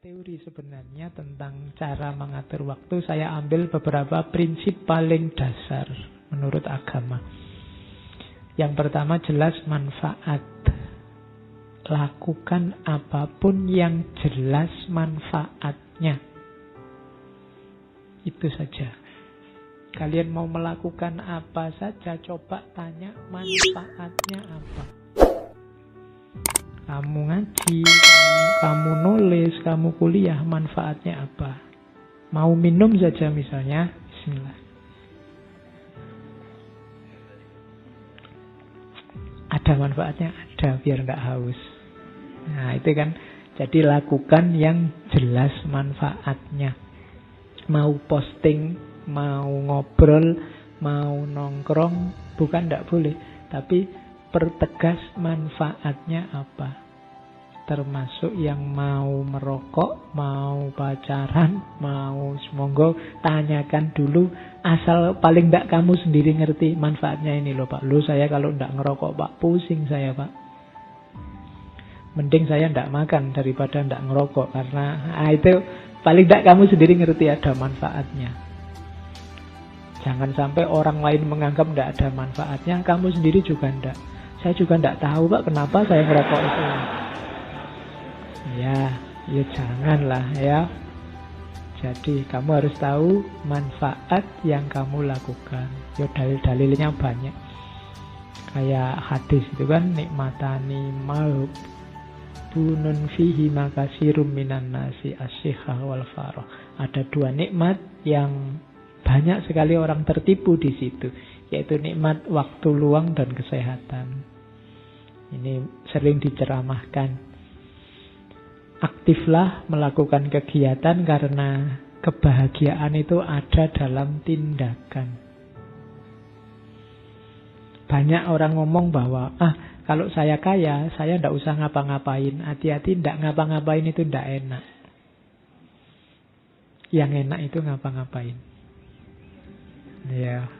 teori sebenarnya tentang cara mengatur waktu. Saya ambil beberapa prinsip paling dasar menurut agama. Yang pertama jelas manfaat. Lakukan apapun yang jelas manfaatnya. Itu saja. Kalian mau melakukan apa saja, coba tanya manfaatnya apa. Kamu ngaji, kamu nulis, kamu kuliah, manfaatnya apa? Mau minum saja misalnya, bismillah. Ada manfaatnya? Ada, biar nggak haus. Nah itu kan, jadi lakukan yang jelas manfaatnya. Mau posting, mau ngobrol, mau nongkrong, bukan nggak boleh. Tapi pertegas manfaatnya apa. Termasuk yang mau merokok, mau pacaran, mau semonggo, tanyakan dulu. Asal paling tidak kamu sendiri ngerti manfaatnya ini loh Pak. Loh saya kalau tidak ngerokok Pak, pusing saya Pak. Mending saya tidak makan daripada tidak ngerokok. Karena itu paling tidak kamu sendiri ngerti ada manfaatnya. Jangan sampai orang lain menganggap tidak ada manfaatnya, kamu sendiri juga tidak. Saya juga tidak tahu Pak kenapa saya ngerokok itu. Ya janganlah ya. Jadi kamu harus tahu manfaat yang kamu lakukan. Ya dalil-dalilnya banyak. Kayak hadis itu kan, nikmatani maub bunun fihi makasirum minan nasi asyihah wal farah. Ada dua nikmat yang banyak sekali orang tertipu di situ, yaitu nikmat waktu luang dan kesehatan. Ini sering diceramahkan. Aktiflah melakukan kegiatan karena kebahagiaan itu ada dalam tindakan. Banyak orang ngomong bahwa kalau saya kaya, saya tidak usah ngapa-ngapain. Hati-hati, tidak ngapa-ngapain itu tidak enak. Yang enak itu ngapa-ngapain. Ya,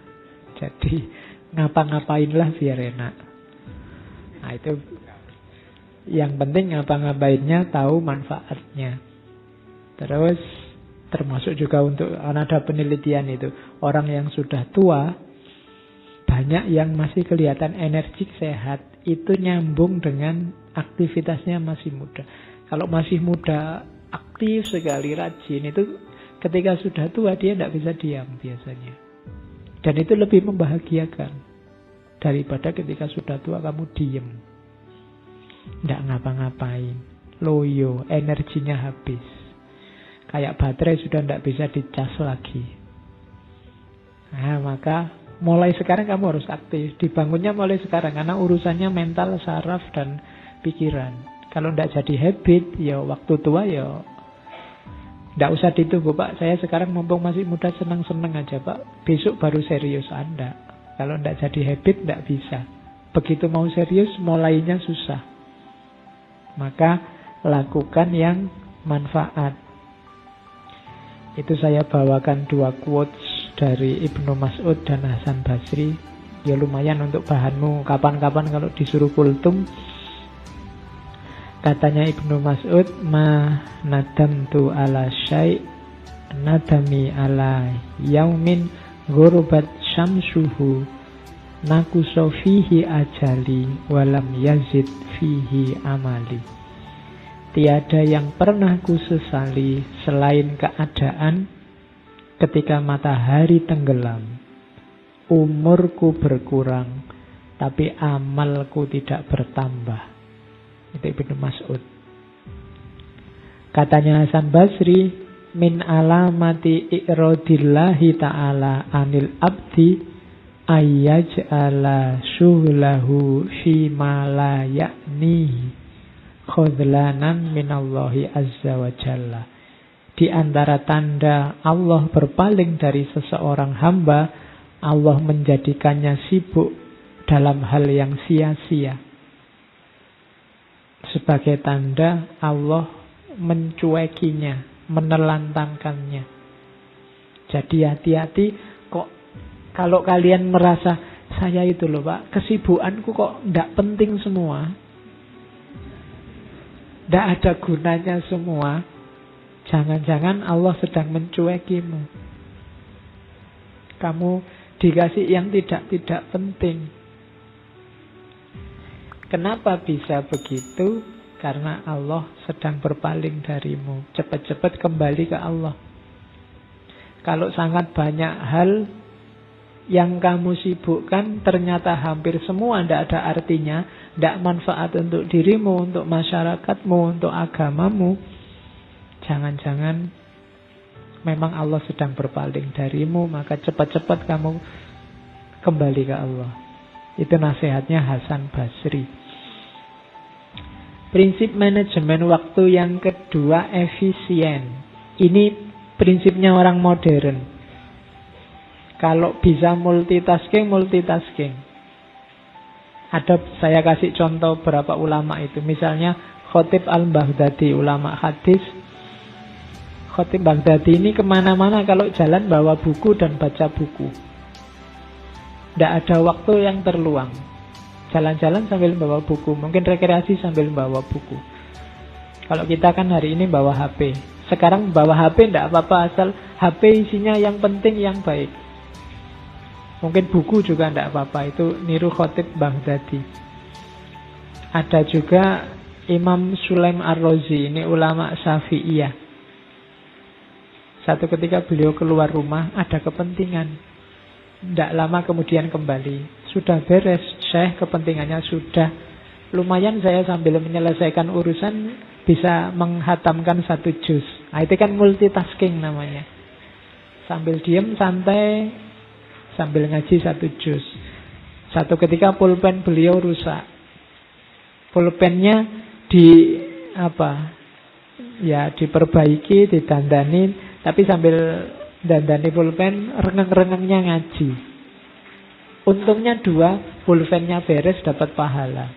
jadi ngapa-ngapainlah biar enak. Nah itu yang penting ngapa-ngapainnya tahu manfaatnya. Terus termasuk juga untuk ada penelitian itu, orang yang sudah tua banyak yang masih kelihatan energik, sehat, itu nyambung dengan aktivitasnya masih muda. Kalau masih muda aktif sekali, rajin, itu ketika sudah tua dia tidak bisa diam biasanya. Dan itu lebih membahagiakan daripada ketika sudah tua kamu diem, tidak ngapa-ngapain, loyo, energinya habis. Kayak baterai sudah tidak bisa dicas lagi. Nah maka mulai sekarang kamu harus aktif. Dibangunnya mulai sekarang, karena urusannya mental, saraf, dan pikiran. Kalau tidak jadi habit, ya waktu tua ya tidak usah ditunggu Pak. Saya sekarang mumpung masih muda, senang-senang aja Pak. Besok baru serius Anda. Kalau tidak jadi habit, tidak bisa. Begitu mau serius, mulainya susah. Maka lakukan yang manfaat. Itu saya bawakan dua quotes dari Ibnu Mas'ud dan Hasan Basri. Ya lumayan untuk bahanmu kapan-kapan kalau disuruh kultum. Katanya Ibnu Mas'ud, ma nadamtu ala syai' nadami ala yaumin ghurubat syamsuhu nakuso fihi ajali walam yazid fihi amali. Tiada yang pernah kusesali selain keadaan ketika matahari tenggelam, umurku berkurang tapi amalku tidak bertambah. Itu Ibnu Mas'ud. Katanya Hasan Basri, min alamati i'radillahi ta'ala anil abdi ayyaj'ala syuhlahu fima la ya'nihi khudlanan minallahi azza wa jalla. Di antara tanda Allah berpaling dari seseorang hamba, Allah menjadikannya sibuk dalam hal yang sia-sia. Sebagai tanda Allah mencuekinya, menelantarkannya. Jadi hati-hati kok kalau kalian merasa saya itu loh Pak, kesibukanku kok tidak penting semua, tidak ada gunanya semua. Jangan-jangan Allah sedang mencuekimu. Kamu dikasih yang tidak penting. Kenapa bisa begitu? Karena Allah sedang berpaling darimu. Cepat-cepat kembali ke Allah. Kalau sangat banyak hal yang kamu sibukkan, ternyata hampir semua tidak ada artinya, tidak manfaat untuk dirimu, untuk masyarakatmu, untuk agamamu, jangan-jangan memang Allah sedang berpaling darimu, maka cepat-cepat kamu kembali ke Allah. Itu nasihatnya Hasan Basri. Prinsip manajemen waktu yang kedua, efisien. Ini prinsipnya orang modern. Kalau bisa multitasking. Saya kasih contoh beberapa ulama itu. Misalnya Khatib al-Baghdadi, ulama hadis. Khatib Baghdadi ini kemana-mana kalau jalan bawa buku dan baca buku. Tidak ada waktu yang terluang. Jalan-jalan sambil bawa buku. Mungkin rekreasi sambil bawa buku. Kalau kita kan hari ini bawa HP. Sekarang bawa HP tidak apa-apa, asal HP isinya yang penting, yang baik. Mungkin buku juga tidak apa-apa. Itu niru Khatib Baghdadi. Ada juga Imam Sulaim Ar-Razi. Ini ulama Syafi'iyah. Satu ketika beliau keluar rumah, ada kepentingan. Tidak lama kemudian kembali. Sudah beres, Syekh, kepentingannya sudah. Lumayan saya sambil menyelesaikan urusan bisa menghatamkan 1 juz. Nah, itu kan multitasking namanya. Sambil diem, santai, sambil ngaji 1 juz. Satu ketika pulpen beliau rusak. Pulpennya diperbaiki, didandani, tapi sambil dandani pulpen, rengeng-rengengnya ngaji. Untungnya 2, pulpennya beres, dapat pahala.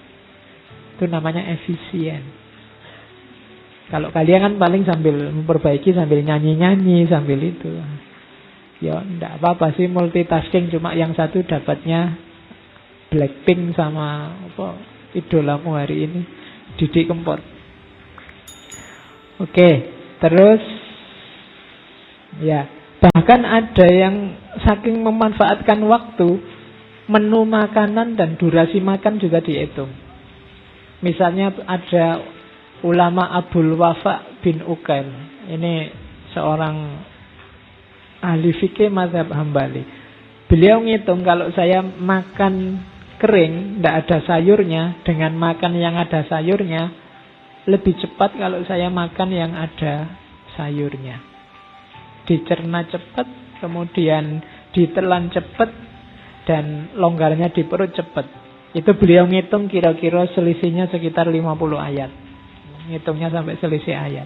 Itu namanya efisien. Kalau kalian kan paling sambil memperbaiki, sambil nyanyi-nyanyi, sambil itu. Ya, enggak apa-apa sih multitasking, cuma yang satu dapatnya Blackpink sama idolamu hari ini, Didi Kempot. Oke, terus ya, bahkan ada yang saking memanfaatkan waktu, menu makanan dan durasi makan juga dihitung. Misalnya ada ulama Abdul Wafa bin Ukail. Ini seorang ahli fikih mazhab Hambali. Beliau ngitung kalau saya makan kering, tidak ada sayurnya, dengan makan yang ada sayurnya, lebih cepat kalau saya makan yang ada sayurnya. Dicerna cepat, kemudian ditelan cepat, dan longgarnya di perut cepat. Itu beliau ngitung kira-kira selisihnya sekitar 50 ayat. Ngitungnya sampai selisih ayat.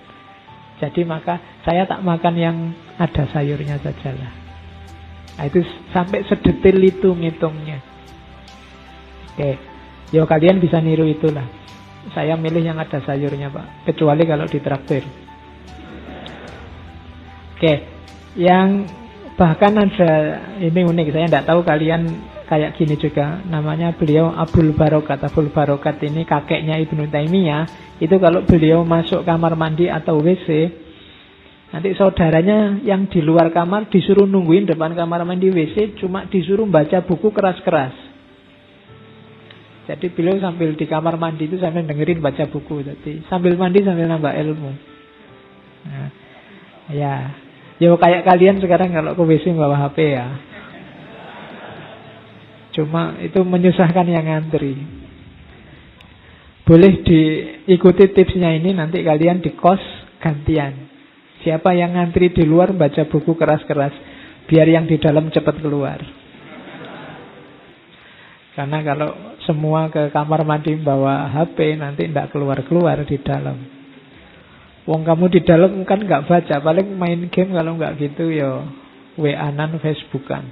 Jadi maka saya tak makan yang ada sayurnya sajalah. Nah, itu sampai sedetil itu ngitungnya. Oke, yo kalian bisa niru itulah. Saya milih yang ada sayurnya, Pak. Kecuali kalau ditraktir. Oke, yang bahkan ada, ini unik, saya tidak tahu kalian kayak gini juga. Namanya beliau Abdul Barokat. Abdul Barokat ini kakeknya Ibnu Taimiyah. Itu kalau beliau masuk kamar mandi atau WC, nanti saudaranya yang di luar kamar disuruh nungguin depan kamar mandi WC, cuma disuruh baca buku keras-keras. Jadi beliau sambil di kamar mandi itu sambil dengerin baca buku. Jadi sambil mandi sambil nambah ilmu. Nah, ya kayak kalian sekarang kalau ke WC bawa HP ya. Cuma itu menyusahkan yang ngantri. Boleh diikuti tipsnya ini, nanti kalian di kos gantian. Siapa yang ngantri di luar baca buku keras-keras, biar yang di dalam cepat keluar. Karena kalau semua ke kamar mandi bawa HP, nanti tidak keluar-keluar di dalam. Wong kamu di dalam kan nggak baca, paling main game, kalau nggak gitu ya WA-an, Facebookan.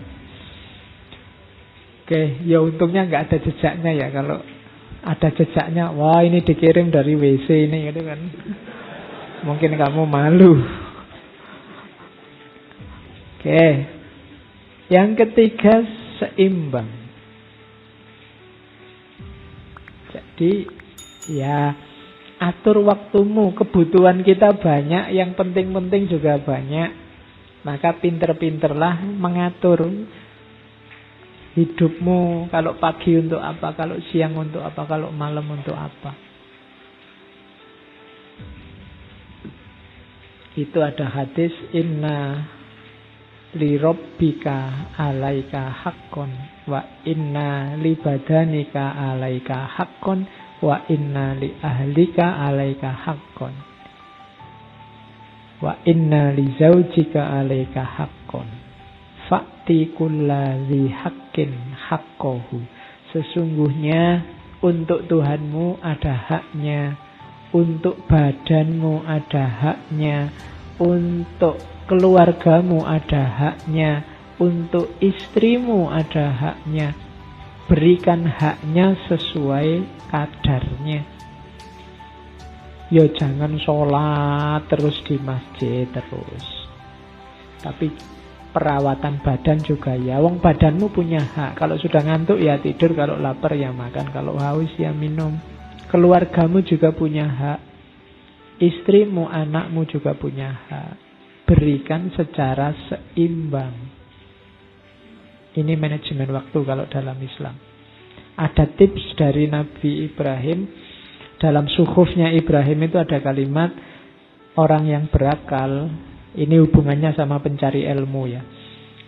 Oke, ya untungnya nggak ada jejaknya ya. Kalau ada jejaknya, wah ini dikirim dari WC ini gitu kan. Mungkin kamu malu. Oke. Yang ketiga, seimbang. Jadi ya Atur waktumu, kebutuhan kita banyak, yang penting-penting juga banyak. Maka pinter-pinterlah mengatur hidupmu. Kalau pagi untuk apa, kalau siang untuk apa, kalau malam untuk apa. Itu ada hadis, inna li rabbika alaika haqqon wa inna li badanika alaika haqqon wa inna li ahlika alaika haqqon wa inna li zaujika alaika haqqon fa'ti kulla dzi haqqin haqqahu. Sesungguhnya untuk Tuhanmu ada haknya, untuk badanmu ada haknya, untuk keluargamu ada haknya, untuk istrimu ada haknya. Berikan haknya sesuai kadarnya. Ya jangan sholat terus di masjid terus, tapi perawatan badan juga ya. Wong badanmu punya hak. Kalau sudah ngantuk ya tidur, kalau lapar ya makan, kalau haus ya minum. Keluargamu juga punya hak. Istrimu, anakmu juga punya hak. Berikan secara seimbang. Ini manajemen waktu kalau dalam Islam. Ada tips dari Nabi Ibrahim. Dalam suhufnya Ibrahim itu ada kalimat, orang yang berakal, ini hubungannya sama pencari ilmu ya,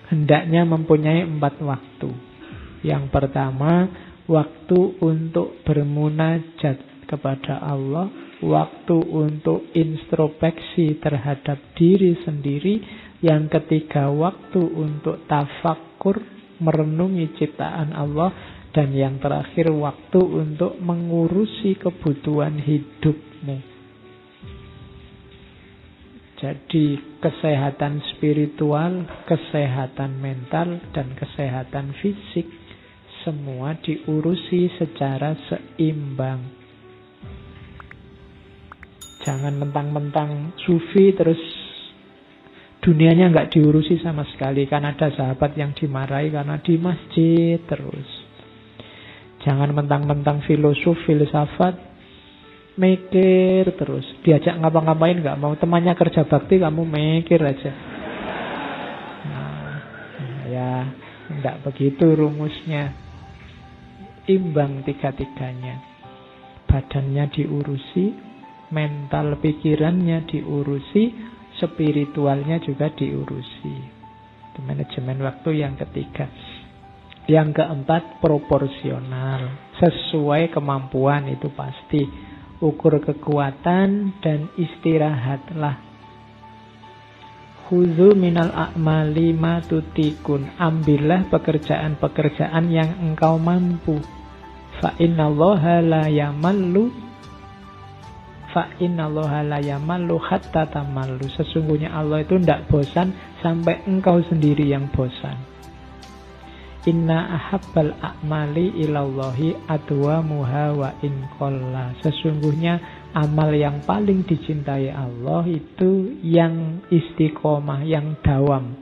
hendaknya mempunyai 4 waktu. Yang pertama, waktu untuk bermunajat kepada Allah, waktu untuk introspeksi terhadap diri sendiri. Yang ketiga, waktu untuk tafakkur, merenungi ciptaan Allah. Dan yang terakhir, waktu untuk mengurusi kebutuhan hidupmu. Jadi kesehatan spiritual, kesehatan mental, dan kesehatan fisik semua diurusi secara seimbang. Jangan mentang-mentang sufi terus dunianya nggak diurusi sama sekali. Kan ada sahabat yang dimarahi karena di masjid terus. Jangan mentang-mentang filosof, filsafat, mikir terus. Diajak ngapa-ngapain nggak mau. Temannya kerja bakti, kamu mikir aja. Nah, ya, nggak begitu rumusnya. Imbang tiga-tiganya. Badannya diurusi, mental pikirannya diurusi, spiritualnya juga diurusi. Itu manajemen waktu yang ketiga. Yang keempat, proporsional. Sesuai kemampuan, itu pasti. Ukur kekuatan dan istirahatlah. Khudzu minal a'mali ma tutikun. Ambillah pekerjaan-pekerjaan yang engkau mampu. Fa innallaha la yamallu hatta tamallu. Sesungguhnya Allah itu tidak bosan sampai engkau sendiri yang bosan. Inna ahabbal a'mali ilallahi adwamuha wa in qalla. Sesungguhnya amal yang paling dicintai Allah itu yang istiqomah, yang dawam,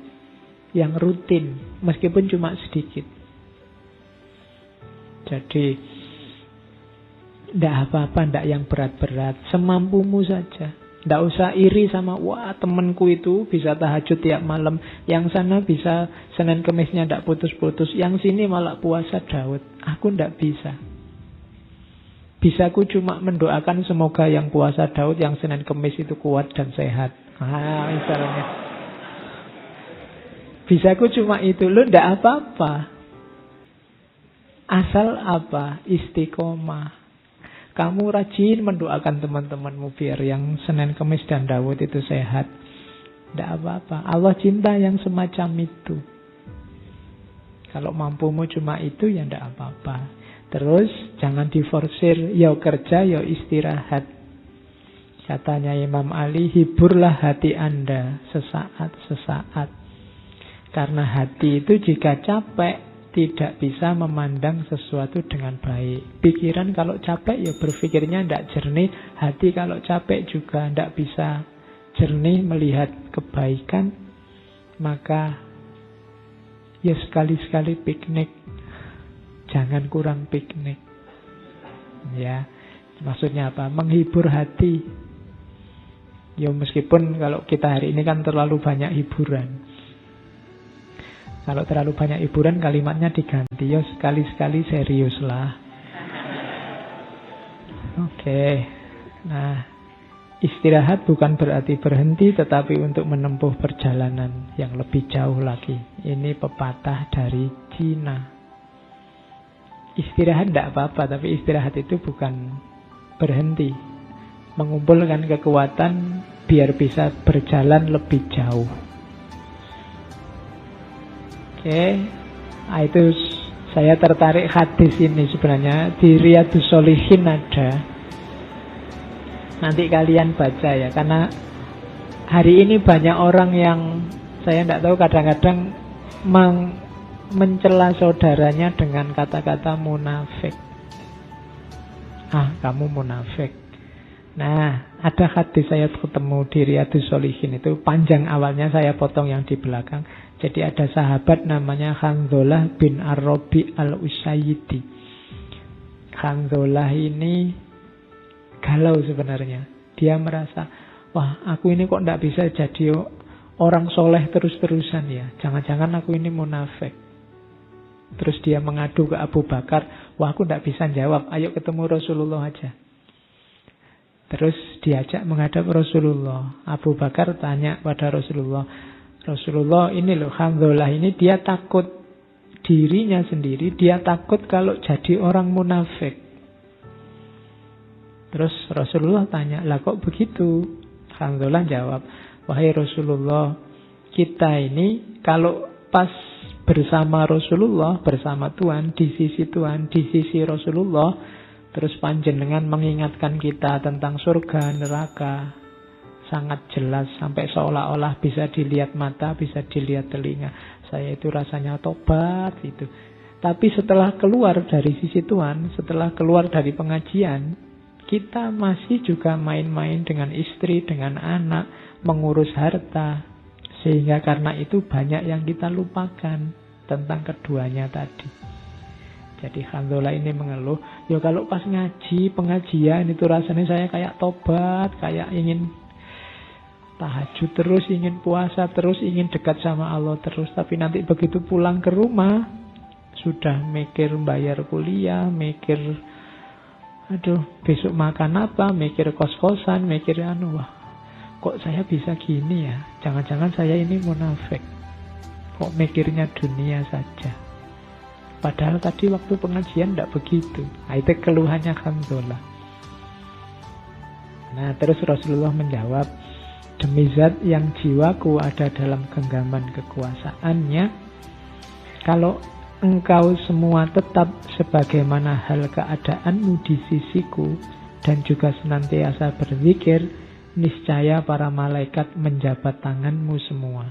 yang rutin, meskipun cuma sedikit. Jadi tidak apa-apa, tidak yang berat-berat, semampumu saja. Tidak usah iri sama, wah temanku itu bisa tahajud tiap malam, yang sana bisa Senin Kemisnya tidak putus-putus, yang sini malah puasa Daud. Aku tidak bisa. Bisaku cuma mendoakan semoga yang puasa Daud, yang Senin Kemis itu kuat dan sehat. Misalnya. Bisaku cuma itu. Lu tidak apa-apa. Asal apa? Istiqomah. Kamu rajin mendoakan teman-temanmu biar yang Senin, Kemis, dan Daud itu sehat. Tidak apa-apa. Allah cinta yang semacam itu. Kalau mampumu cuma itu, ya tidak apa-apa. Terus jangan diforsir. Ya kerja, ya istirahat. Katanya Imam Ali, hiburlah hati Anda sesaat-sesaat. Karena hati itu jika capek, tidak bisa memandang sesuatu dengan baik. Pikiran kalau capek ya berpikirnya tidak jernih. Hati kalau capek juga tidak bisa jernih melihat kebaikan. Maka ya sekali-sekali piknik. Jangan kurang piknik. Ya, Maksudnya apa? Menghibur hati. Ya meskipun kalau kita hari ini kan terlalu banyak hiburan. Kalau terlalu banyak hiburan kalimatnya diganti. Ya sekali-sekali serius lah. Oke. Nah, istirahat bukan berarti berhenti, tetapi untuk menempuh perjalanan yang lebih jauh lagi. Ini pepatah dari Cina. Istirahat tidak apa-apa, tapi istirahat itu bukan berhenti. Mengumpulkan kekuatan biar bisa berjalan lebih jauh. Oke. Nah, itu saya tertarik hadis ini sebenarnya. Di Riyadhus Shalihin ada. Nanti kalian baca ya, karena hari ini banyak orang yang saya tidak tahu kadang-kadang mencela saudaranya dengan kata-kata munafik. Ah, kamu munafik. Nah, ada hadis saya ketemu di Riyadhus Shalihin itu panjang, awalnya saya potong yang di belakang. Jadi ada sahabat namanya Hanzalah bin Ar-Rabi Al-Usayyidi. Hanzalah ini galau sebenarnya. Dia merasa, wah aku ini kok tidak bisa jadi orang soleh terus-terusan ya. Jangan-jangan aku ini munafik. Terus dia mengadu ke Abu Bakar, wah aku tidak bisa jawab, ayo ketemu Rasulullah aja. Terus diajak menghadap Rasulullah. Abu Bakar tanya pada Rasulullah, Rasulullah ini loh Hanzalah ini dia takut dirinya sendiri, dia takut kalau jadi orang munafik. Terus Rasulullah tanya, lah kok begitu? Hanzalah jawab, wahai Rasulullah, kita ini kalau pas bersama Rasulullah, bersama Tuhan, di sisi Tuhan, di sisi Rasulullah, terus panjenengan mengingatkan kita tentang surga, neraka, sangat jelas, sampai seolah-olah bisa dilihat mata, bisa dilihat telinga. Saya itu rasanya tobat itu. Tapi setelah keluar dari sisi Tuhan, setelah keluar dari pengajian, kita masih juga main-main dengan istri, dengan anak, mengurus harta. Sehingga karena itu banyak yang kita lupakan tentang keduanya tadi. Jadi Hanzalah ini mengeluh, ya kalau pas ngaji, pengajian itu rasanya saya kayak tobat, kayak ingin tahajud terus, ingin puasa terus, ingin dekat sama Allah terus. Tapi nanti begitu pulang ke rumah, sudah mikir bayar kuliah, mikir aduh, besok makan apa, mikir kos-kosan, mikir wah, kok saya bisa gini ya? Jangan-jangan saya ini munafik. Kok mikirnya dunia saja? Padahal tadi waktu pengajian tidak begitu. Nah, itu keluhannya Hanzalah. Nah, terus Rasulullah menjawab, demi zat yang jiwaku ada dalam genggaman kekuasaannya, kalau engkau semua tetap sebagaimana hal keadaanmu di sisiku dan juga senantiasa berzikir, niscaya para malaikat menjabat tanganmu semua.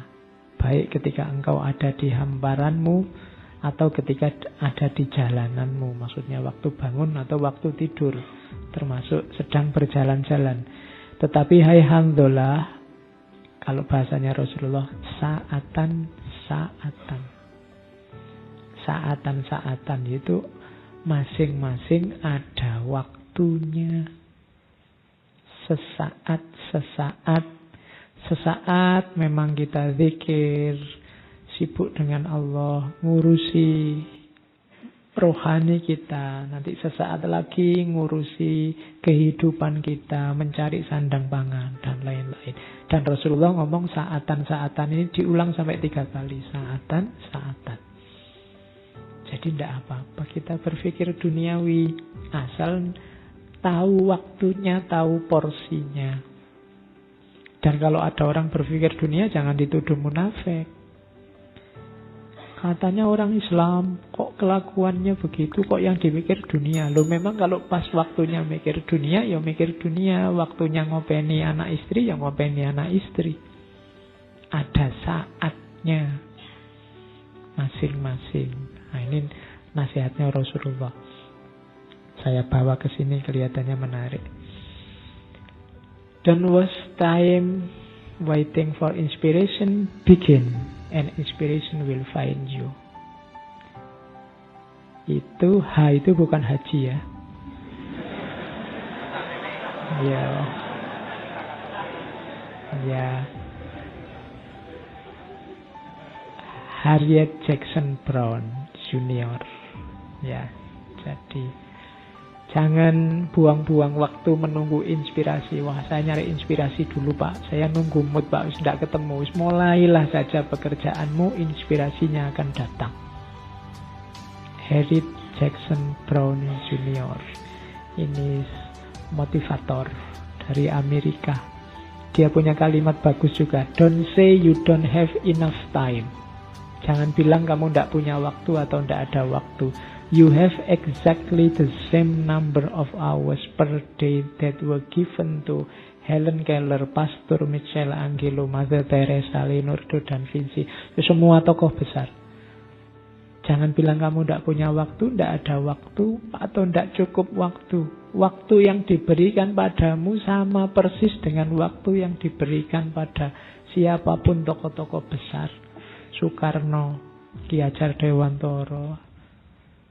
Baik ketika engkau ada di hamparanmu atau ketika ada di jalananmu. Maksudnya waktu bangun atau waktu tidur, termasuk sedang berjalan-jalan. Tetapi hai Hanzalah, kalau bahasanya Rasulullah, saatan-saatan. Saatan-saatan itu masing-masing ada waktunya. Sesaat memang kita zikir, sibuk dengan Allah, ngurusi rohani kita. Nanti sesaat lagi ngurusi kehidupan kita, mencari sandang pangan dan lain-lain. Dan Rasulullah ngomong saatan-saatan ini diulang sampai 3 kali. Saatan-saatan. Jadi tidak apa-apa kita berpikir duniawi, asal tahu waktunya, tahu porsinya. Dan kalau ada orang berpikir dunia, jangan dituduh munafik. Katanya orang Islam, kok kelakuannya begitu, kok yang dipikir dunia. Loh memang kalau pas waktunya mikir dunia, ya mikir dunia. Waktunya ngopeni anak istri, ya ngopeni anak istri. Ada saatnya masing-masing. Nah, ini nasihatnya Rasulullah. Saya bawa ke sini kelihatannya menarik. Don't waste time waiting for inspiration. Begin, and inspiration will find you. Itu H itu bukan haji ya. Ya. Ya. Harriet Jackson Brown Junior. Ya. Jadi jangan buang-buang waktu menunggu inspirasi. Wah, saya nyari inspirasi dulu, Pak. Saya nunggu mood, Pak. Sudah ketemu. Mulailah saja pekerjaanmu, inspirasinya akan datang. Harriet Jackson Brown Junior. Ini motivator dari Amerika. Dia punya kalimat bagus juga. Don't say you don't have enough time. Jangan bilang kamu tidak punya waktu atau tidak ada waktu. You have exactly the same number of hours per day that were given to Helen Keller, Pastor Michelangelo, Mother Teresa, Leonardo da Vinci. Semua tokoh besar. Jangan bilang kamu tidak punya waktu, tidak ada waktu, atau tidak cukup waktu. Waktu yang diberikan padamu sama persis dengan waktu yang diberikan pada siapapun tokoh-tokoh besar. Soekarno, Ki Hajar Dewantara,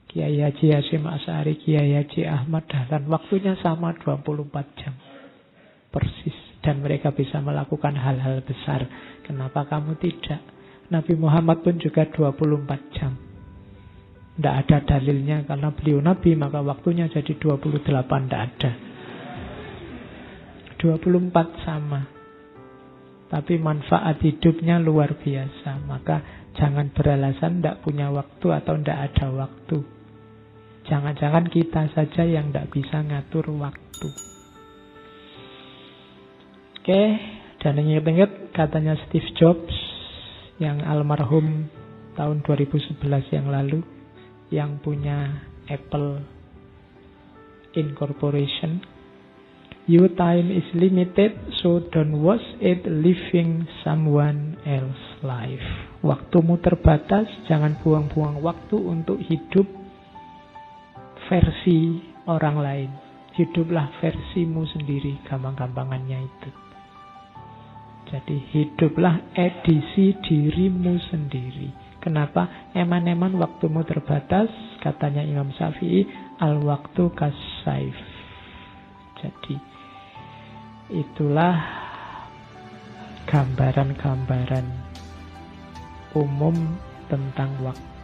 Kiai Haji Hasyim Asy'ari, Kiai Haji Ahmad Dahlan. Waktunya sama 24 jam. Persis. Dan mereka bisa melakukan hal-hal besar. Kenapa kamu tidak? Nabi Muhammad pun juga 24 jam. Tidak ada dalilnya karena beliau Nabi, maka waktunya jadi 28. Tidak ada. 24 sama. Tapi manfaat hidupnya luar biasa. Maka jangan beralasan tidak punya waktu atau tidak ada waktu. Jangan-jangan kita saja yang tidak bisa ngatur waktu. Oke, dan ingat-ingat katanya Steve Jobs yang almarhum tahun 2011 yang lalu, yang punya Apple Incorporation. Your time is limited, so don't waste it living someone else's life. Waktumu terbatas, jangan buang-buang waktu untuk hidup versi orang lain. Hiduplah versimu sendiri, gampang-gampangannya itu. Jadi hiduplah edisi dirimu sendiri. Kenapa? Eman-eman waktumu terbatas, katanya Imam Syafi'i, al-waktu kas-saif. Jadi itulah gambaran-gambaran umum tentang waktu.